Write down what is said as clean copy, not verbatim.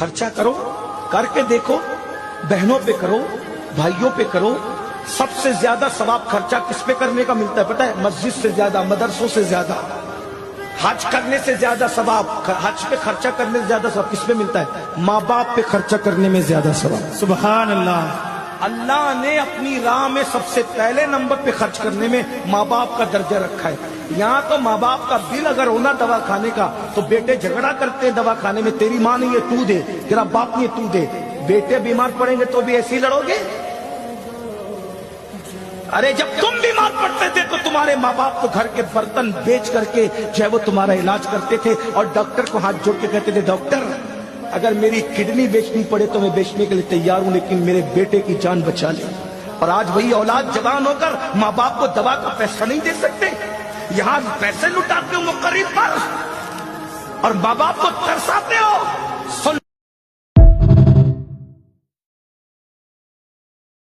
खर्चा करो, करके देखो, बहनों पे करो, भाइयों पे करो। सबसे ज्यादा सवाब खर्चा किस पे करने का मिलता है पता है? मस्जिद से ज्यादा, मदरसों से ज्यादा, हज करने से ज्यादा सवाब, हज पे खर्चा करने से ज्यादा सवाब किस पे मिलता है? माँ बाप पे खर्चा करने में ज्यादा सवाब। सुभान अल्लाह। अल्लाह ने अपनी राह में सबसे पहले नंबर पे खर्च करने में माँ बाप का दर्जा रखा है। यहाँ तो माँ बाप का बिल अगर होना दवा खाने का तो बेटे झगड़ा करते हैं दवा खाने में, तेरी माँ नहीं है तू दे, तेरा बाप नहीं है तू दे। बेटे बीमार पड़ेंगे तो भी ऐसे ही लड़ोगे? अरे जब तुम बीमार पड़ते थे तो तुम्हारे माँ बाप तो घर के बर्तन बेच करके जो है वो तुम्हारा इलाज करते थे और डॉक्टर को हाथ जोड़ के कहते थे डॉक्टर अगर मेरी किडनी बेचनी पड़े तो मैं बेचने के लिए तैयार हूं, लेकिन मेरे बेटे की जान बचा ले। और आज वही औलाद जवान होकर माँ बाप को दवा का पैसा नहीं दे सकते, यहाँ पैसे लुटाते हो मुकर्रिर पर और माँ बाप को तरसाते हो। सुन